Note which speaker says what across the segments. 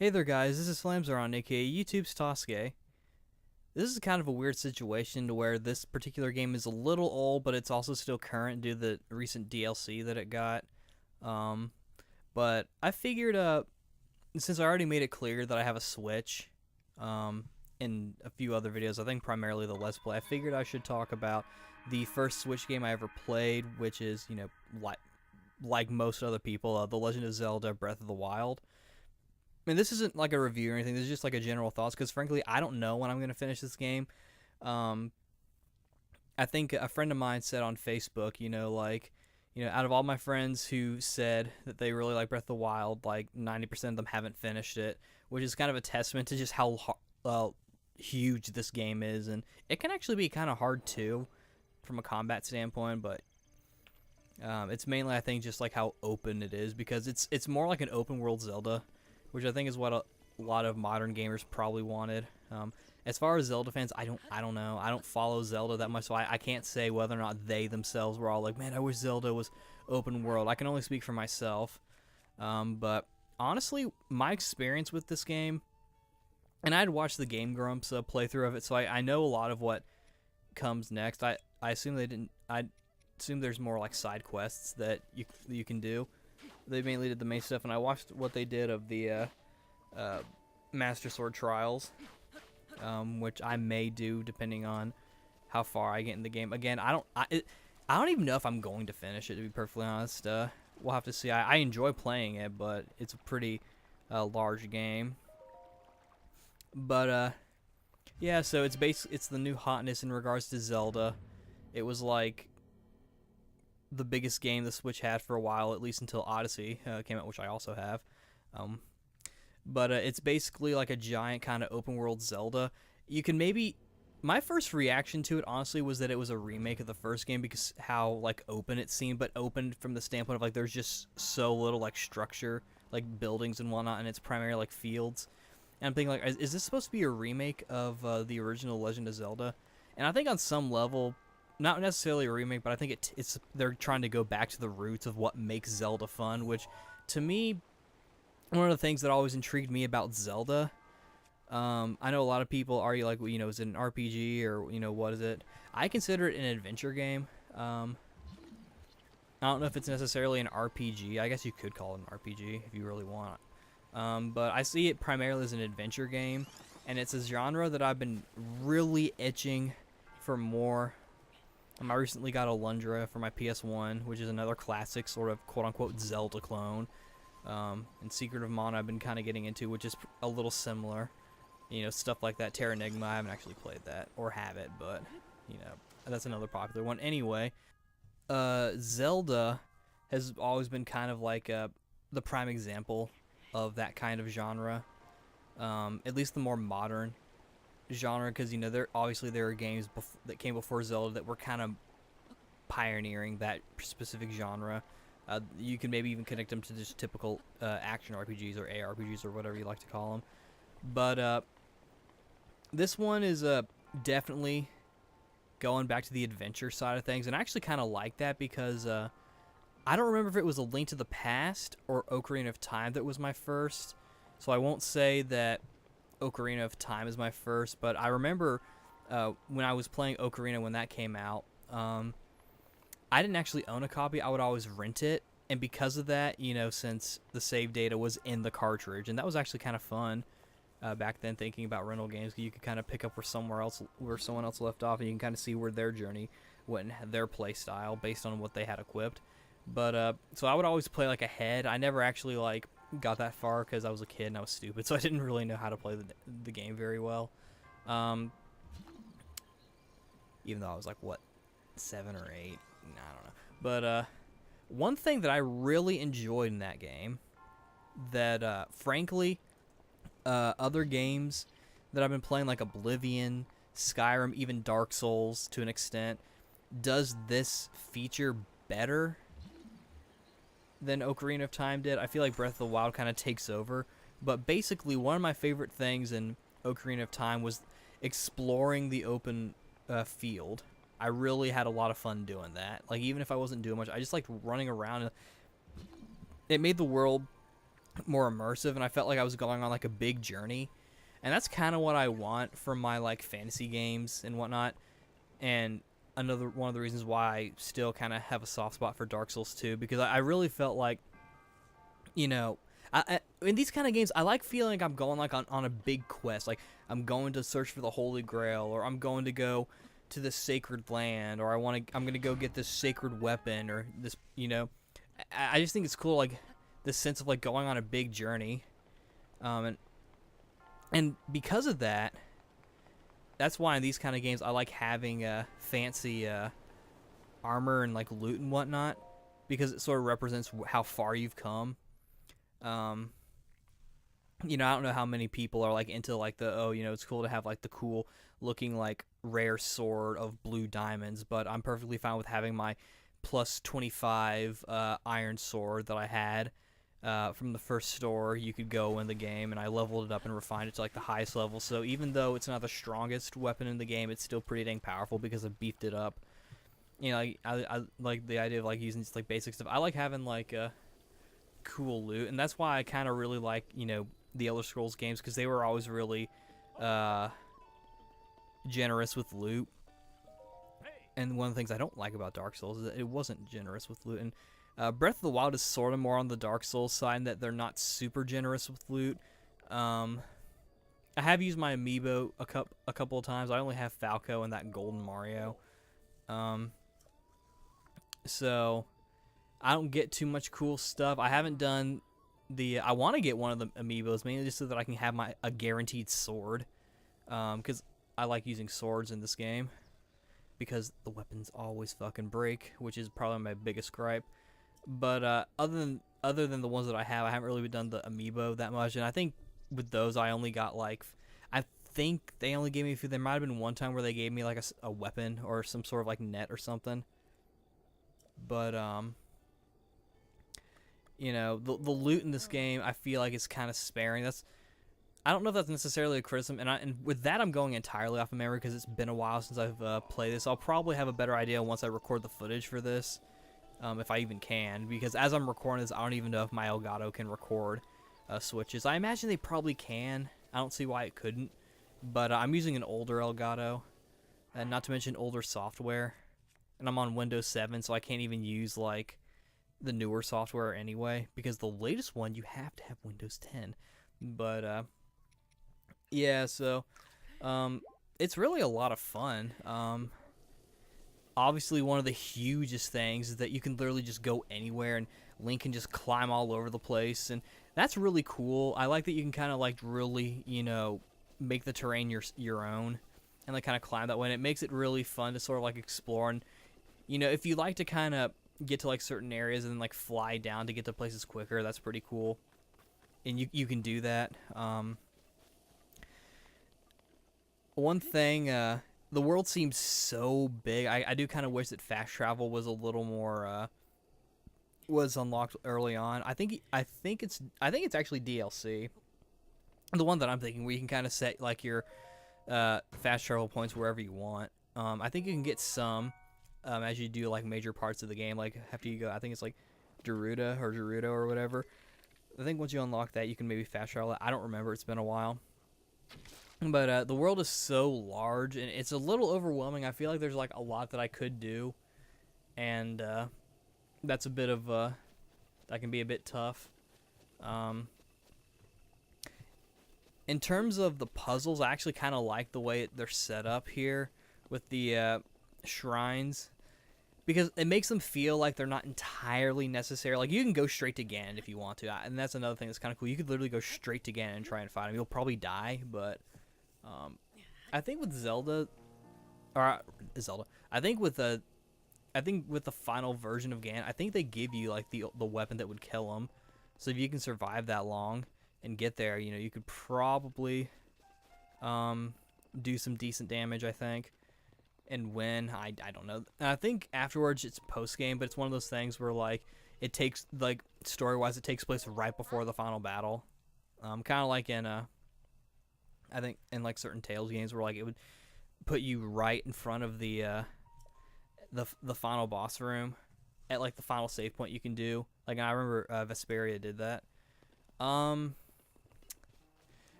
Speaker 1: Hey there guys, this is Flamzaron, aka YouTube's Tasuke. This is kind of a weird situation to where this particular game is a little old, but it's also still current due to the recent DLC that it got. Um, but I figured, since I already made it clear that I have a Switch, um, in a few other videos, I think primarily the Let's Play, I figured I should talk about the first Switch game I ever played, which is, like most other people, The Legend of Zelda Breath of the Wild. I mean, this isn't like a review or anything. This is just like a general thoughts because, frankly, I don't know when I'm going to finish this game. Um, I think a friend of mine said on Facebook, out of all my friends who said that they really like Breath of the Wild, like 90% of them haven't finished it, which is kind of a testament to just how huge this game is. And it can actually be kind of hard too from a combat standpoint, but it's mainly, I think, just like how open it is because it's more like an open world Zelda, which I think is what a lot of modern gamers probably wanted. As far as Zelda fans, I don't know. I don't follow Zelda that much, so I can't say whether or not they themselves were all like, man, I wish Zelda was open world. I can only speak for myself. But honestly, my experience with this game, and I'd watched the Game Grumps playthrough of it, so I know a lot of what comes next. I assume they didn't. I assume there's more like side quests that you can do. They mainly did the main stuff, and I watched what they did of the Master Sword Trials, which I may do depending on how far I get in the game. Again, I don't even know if I'm going to finish it, to be perfectly honest. We'll have to see. I enjoy playing it, but it's a pretty large game. But yeah, so it's the new hotness in regards to Zelda. It was like the biggest game the Switch had for a while, at least until Odyssey came out, which I also have. But it's basically like a giant kind of open world Zelda. You can maybe my first reaction to it honestly was that it was a remake of the first game because how like open it seemed, but open from the standpoint of like there's just so little like structure, like buildings and whatnot, and it's primarily like fields. And I'm thinking like, is this supposed to be a remake of the original Legend of Zelda? And I think on some level, not necessarily a remake, but I think it's they're trying to go back to the roots of what makes Zelda fun, which to me, one of the things that always intrigued me about Zelda. I know a lot of people argue like, well, is it an RPG or what is it? I consider it an adventure game. I don't know if it's necessarily an RPG. I guess you could call it an RPG if you really want. But I see it primarily as an adventure game, and it's a genre that I've been really itching for more. I recently got Alundra for my PS1, which is another classic sort of quote-unquote Zelda clone. And Secret of Mana I've been kind of getting into, which is a little similar. Stuff like that. Terra Enigma, I haven't actually played that, or have it, but, that's another popular one. Anyway, Zelda has always been kind of like the prime example of that kind of genre. At least the more modern genre, because there are games that came before Zelda that were kind of pioneering that specific genre. You can maybe even connect them to just typical action RPGs or ARPGs or whatever you like to call them. But this one is definitely going back to the adventure side of things, and I actually kind of like that because I don't remember if it was A Link to the Past or Ocarina of Time that was my first, so I won't say that Ocarina of Time is my first, but I remember when I was playing Ocarina when that came out, I didn't actually own a copy. I would always rent it, and because of that, since the save data was in the cartridge, and that was actually kind of fun back then, thinking about rental games, you could kind of pick up where someone else left off, and you can kind of see where their journey went and their play style based on what they had equipped. But so I would always play like ahead. I never actually like got that far because I was a kid and I was stupid, so I didn't really know how to play the game very well. Even though I was like, what, 7 or 8? I don't know. But one thing that I really enjoyed in that game that, frankly, other games that I've been playing, like Oblivion, Skyrim, even Dark Souls to an extent, does this feature better than Ocarina of Time did. I feel like Breath of the Wild kind of takes over. But basically, one of my favorite things in Ocarina of Time was exploring the open field. I really had a lot of fun doing that. Like, even if I wasn't doing much, I just liked running around. It made the world more immersive, and I felt like I was going on like a big journey, and that's kind of what I want from my like fantasy games and whatnot. And another one of the reasons why I still kind of have a soft spot for Dark Souls 2, because I really felt like, you know, in these kind of games, I like feeling like I'm going like on a big quest. Like I'm going to search for the Holy Grail, or I'm going to go to this sacred land, or I'm going to go get this sacred weapon, or this, I just think it's cool, like this sense of like going on a big journey. And because of that, that's why in these kind of games I like having fancy armor and like loot and whatnot, because it sort of represents how far you've come. Um, I don't know how many people are like into like it's cool to have like the cool looking like rare sword of blue diamonds, but I'm perfectly fine with having my plus 25 iron sword that I had from the first store you could go in the game, and I leveled it up and refined it to like the highest level. So even though it's not the strongest weapon in the game, it's still pretty dang powerful because I beefed it up. I like the idea of like using just like basic stuff. I like having like cool loot, and that's why I kind of really like the Elder Scrolls games, because they were always really generous with loot. And one of the things I don't like about Dark Souls is that it wasn't generous with loot. And Breath of the Wild is sort of more on the Dark Souls side in that they're not super generous with loot. I have used my amiibo a couple of times. I only have Falco and that Golden Mario. So I don't get too much cool stuff. I haven't done I want to get one of the amiibos, mainly just so that I can have a guaranteed sword. Because I like using swords in this game, because the weapons always fucking break, which is probably my biggest gripe. But other than the ones that I haven't really done the amiibo that much. And I think with those, I only got like, I think they only gave me a few. There might have been one time where they gave me like a weapon or some sort of like net or something. But the loot in this game, I feel like is kind of sparing. I don't know if that's necessarily a criticism, and with that I'm going entirely off of memory because it's been a while since I've played this. I'll probably have a better idea once I record the footage for this, if I even can, because as I'm recording this, I don't even know if my Elgato can record switches. I imagine they probably can. I don't see why it couldn't, but I'm using an older Elgato, and not to mention older software, and I'm on Windows 7, so I can't even use like the newer software anyway, because the latest one you have to have Windows 10. But yeah, so it's really a lot of fun. Obviously one of the hugest things is that you can literally just go anywhere, and Link can just climb all over the place, and that's really cool. I like that you can kind of like really, make the terrain your own, and like kind of climb that way, and it makes it really fun to sort of like explore. And if you like to kind of get to like certain areas and then like fly down to get to places quicker, that's pretty cool, and you can do that. One thing, the world seems so big. I do kind of wish that fast travel was a little more was unlocked early on. I think it's actually DLC, the one that I'm thinking, where you can kind of set like your fast travel points wherever you want. I think you can get some as you do like major parts of the game, like after you go, I think it's like Gerudo or whatever. I think once you unlock that, you can maybe fast travel it. I don't remember, it's been a while. But the world is so large, and it's a little overwhelming. I feel like there's like a lot that I could do, and that's a bit of that can be a bit tough. In terms of the puzzles, I actually kind of like the way they're set up here with the shrines, because it makes them feel like they're not entirely necessary. Like, you can go straight to Ganon if you want to, and that's another thing that's kind of cool. You could literally go straight to Ganon and try and fight him. You'll probably die, but I think with I think with the final version of Ganon, I think they give you like the weapon that would kill him. So if you can survive that long and get there, you could probably do some decent damage, I think. And win, I don't know. And I think afterwards it's post game, but it's one of those things where like it takes, like, story wise, it takes place right before the final battle. Kind of like in I think in like certain Tales games where like it would put you right in front of the final boss room at like the final save point you can do. Like, I remember Vesperia did that. Um,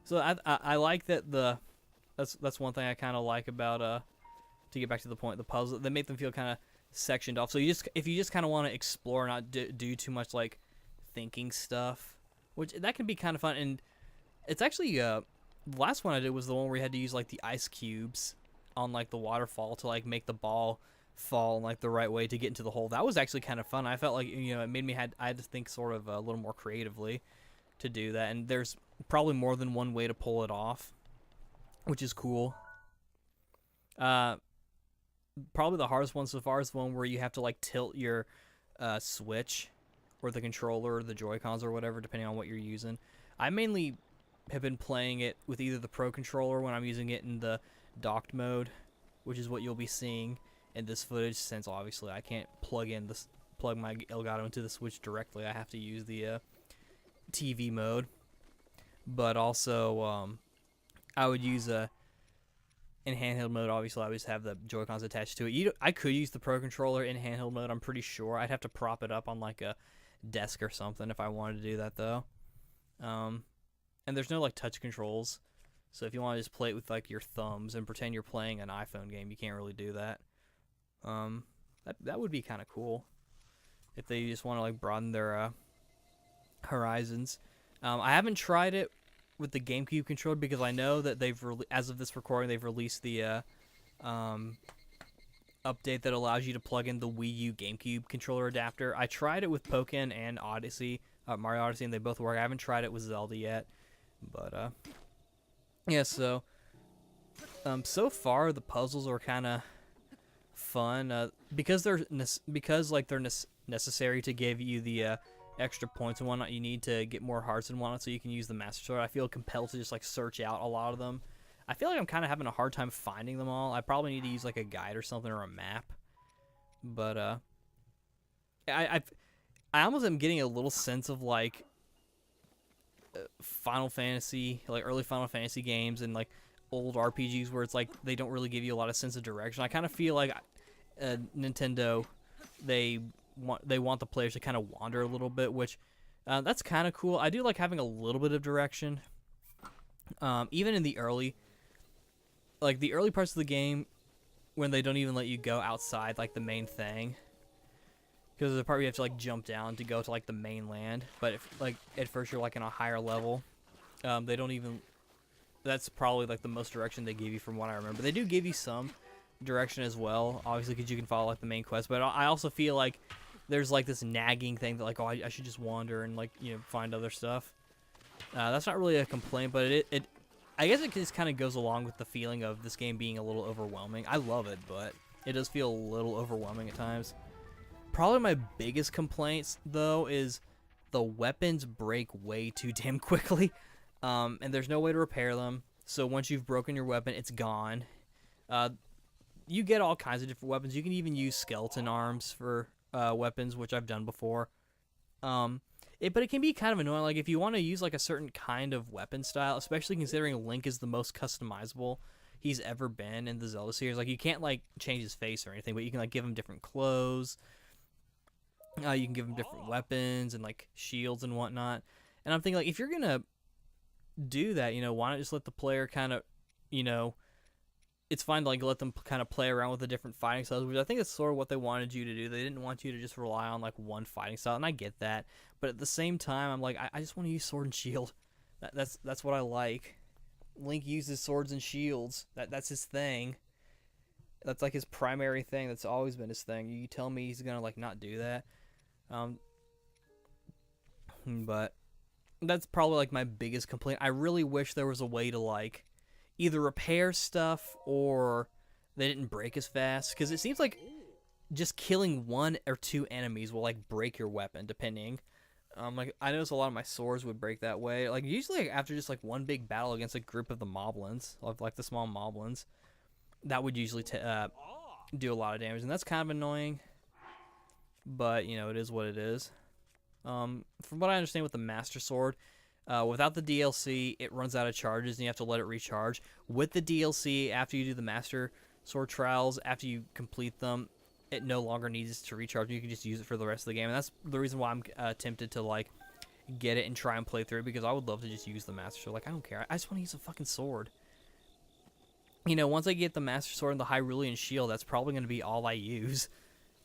Speaker 1: so I like that that's one thing I kind of like about to get back to the point, the puzzle, they make them feel kind of sectioned off. So if you just kind of want to explore, not do too much like thinking stuff, which that can be kind of fun. And it's actually the last one I did was the one where you had to use like the ice cubes on like the waterfall to like make the ball fall in like the right way to get into the hole. That was actually kind of fun. I felt like, you know, it made me I had to think sort of a little more creatively to do that. And there's probably more than one way to pull it off, which is cool. Uh, Probably the hardest one so far is the one where you have to like tilt your Switch or the controller or the Joy-Cons or whatever, depending on what you're using. I mainly have been playing it with either the Pro Controller when I'm using it in the docked mode, which is what you'll be seeing in this footage, since obviously I can't plug my Elgato into the Switch directly. I have to use the TV mode. But also, I would use in handheld mode. Obviously, I always have the Joy-Cons attached to it. I could use the Pro Controller in handheld mode. I'm pretty sure I'd have to prop it up on like a desk or something if I wanted to do that though. And there's no like touch controls, so if you want to just play it with like your thumbs and pretend you're playing an iPhone game, you can't really do that. That would be kind of cool if they just want to like broaden their horizons. I haven't tried it with the GameCube controller because I know that as of this recording, they've released the update that allows you to plug in the Wii U GameCube controller adapter. I tried it with Pokken and Mario Odyssey, and they both work. I haven't tried it with Zelda yet, but yeah. So far the puzzles are kind of fun because they're necessary to give you the extra points and whatnot you need to get more hearts and whatnot, so you can use the Master Sword. I feel compelled to just like search out a lot of them. I feel like I'm kind of having a hard time finding them all. I probably need to use like a guide or something or a map. But I almost am getting a little sense of like Final Fantasy, like early Final Fantasy games and like old RPGs where it's like they don't really give you a lot of sense of direction. I kind of feel like Nintendo, they want the players to kind of wander a little bit, which that's kind of cool. I do like having a little bit of direction. Even in the early parts of the game when they don't even let you go outside like the main thing, because there's a part where you have to like jump down to go to like the mainland, but if like at first you're like in a higher level, they don't even, that's probably like the most direction they give you from what I remember. They do give you some direction as well, obviously, because you can follow like the main quest, but I also feel like there's like this nagging thing that like, oh, I should just wander and like, you know, find other stuff. That's not really a complaint, but it I guess it just kind of goes along with the feeling of this game being a little overwhelming. I love it, but it does feel a little overwhelming at times. Probably my biggest complaints though is the weapons break way too damn quickly, and there's no way to repair them. So once you've broken your weapon, it's gone. You get all kinds of different weapons. You can even use skeleton arms for weapons, which I've done before. But it can be kind of annoying. Like if you want to use like a certain kind of weapon style, especially considering Link is the most customizable he's ever been in the Zelda series. Like you can't like change his face or anything, but you can like give him different clothes. You can give him different weapons and like shields and whatnot. And I'm thinking like if you're gonna do that, you know, why not just let the player kind of, you know, it's fine to like let them kind of play around with the different fighting styles, which I think is sort of what they wanted you to do. They didn't want you to just rely on like one fighting style, and I get that. But at the same time, I'm like, I just want to use sword and shield. That's what I like. Link uses swords and shields. That's his thing. That's like his primary thing. That's always been his thing. You tell me he's gonna like not do that. But that's probably like my biggest complaint. I really wish there was a way to like either repair stuff or they didn't break as fast, because it seems like just killing one or two enemies will like break your weapon depending. Like I noticed a lot of my swords would break that way. Like usually after just like one big battle against a group of the moblins, of like the small moblins, that would usually do a lot of damage, and that's kind of annoying. But you know, it is what it is. From what I understand with the Master Sword, without the DLC, it runs out of charges and you have to let it recharge. With the DLC, after you do the Master Sword trials, after you complete them, it no longer needs to recharge. You can just use it for the rest of the game, and that's the reason why I'm tempted to like get it and try and play through it, because I would love to just use the Master Sword. Like, I don't care. I just want to use a fucking sword. You know, once I get the Master Sword and the Hyrulean Shield, that's probably going to be all I use.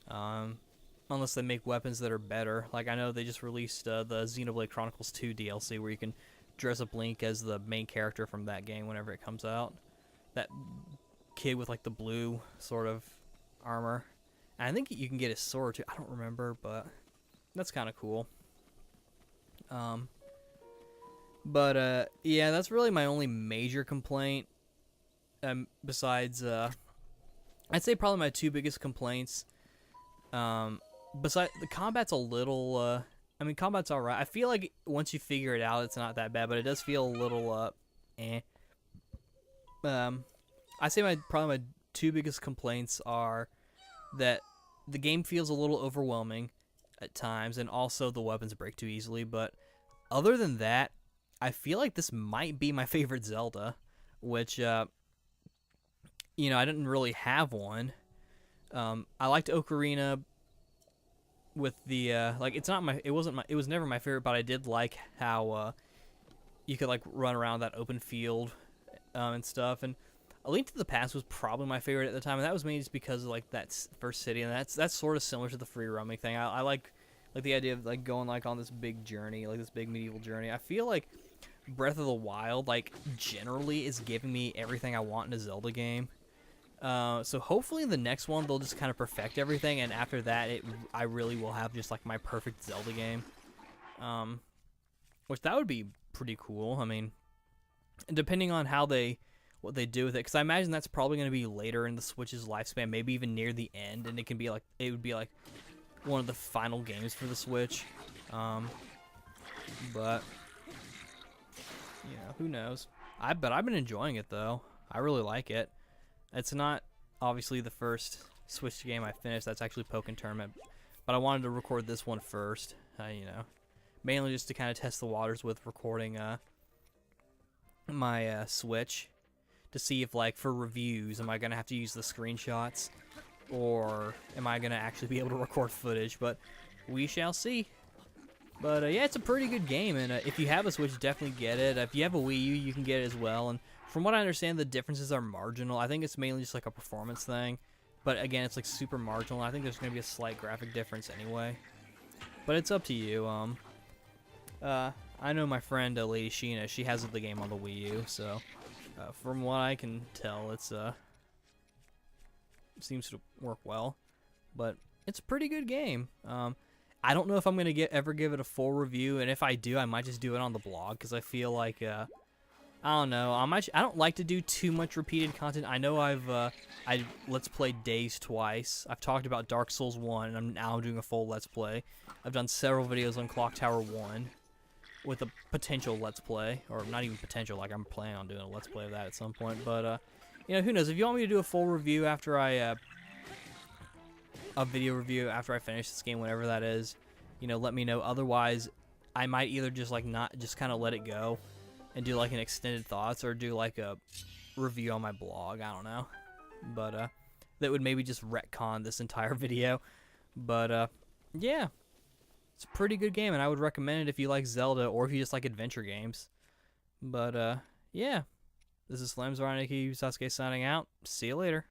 Speaker 1: Unless they make weapons that are better. Like, I know they just released the Xenoblade Chronicles 2 DLC where you can dress up Link as the main character from that game whenever it comes out. That kid with, like, the blue sort of armor. And I think you can get his sword, too. I don't remember, but that's kind of cool. Yeah, that's really my only major complaint. Besides, I'd say probably my two biggest complaints. Besides, the combat's a little, I mean, combat's alright. I feel like once you figure it out, it's not that bad, but it does feel a little, eh. I say probably my two biggest complaints are that the game feels a little overwhelming at times, and also the weapons break too easily, but other than that, I feel like this might be my favorite Zelda, which, you know, I didn't really have one. I liked Ocarina with the, like, it was never my favorite, but I did like how, you could, like, run around that open field, and stuff, and A Link to the Past was probably my favorite at the time, and that was mainly just because of, like, that first city, and that's sort of similar to the free roaming thing. I like the idea of, like, going, like, on this big journey, like, this big medieval journey. I feel like Breath of the Wild, like, generally is giving me everything I want in a Zelda game. So hopefully in the next one they'll just kind of perfect everything, and after that I really will have just like my perfect Zelda game. Which that would be pretty cool. I mean, depending on what they do with it, because I imagine that's probably going to be later in the Switch's lifespan, maybe even near the end, and it would be like one of the final games for the Switch. But you know, who knows? But I've been enjoying it though. I really like it. It's not obviously the first Switch game I finished. That's actually Pokken Tournament, but I wanted to record this one first. You know, mainly just to kind of test the waters with recording my Switch, to see if, like, for reviews, am I gonna have to use the screenshots, or am I gonna actually be able to record footage? But we shall see. But yeah, it's a pretty good game, and if you have a Switch, definitely get it. If you have a Wii U, you can get it as well. And from what I understand, the differences are marginal. I think it's mainly just like a performance thing, but again, it's like super marginal. I think there's going to be a slight graphic difference anyway, but it's up to you. I know my friend Lady Sheena, she has the game on the Wii U, so from what I can tell, it seems to work well. But it's a pretty good game. I don't know if I'm going to ever give it a full review, and if I do, I might just do it on the blog, because I feel like, I don't know, I don't like to do too much repeated content. I know I Let's Played Days twice. I've talked about Dark Souls 1, and I'm now doing a full Let's Play. I've done several videos on Clock Tower 1, with a potential Let's Play, or not even potential, like I'm planning on doing a Let's Play of that at some point, but, you know, who knows, if you want me to do a full review after a video review after I finish this game, whenever that is, you know, let me know. Otherwise, I might either just, like, not, just kind of let it go, and do, like, an extended thoughts, or do, like, a review on my blog, I don't know, but, that would maybe just retcon this entire video, but, yeah. It's a pretty good game, and I would recommend it if you like Zelda, or if you just like adventure games. But, yeah. This is Slamzar, aka Tasuke, signing out. See you later.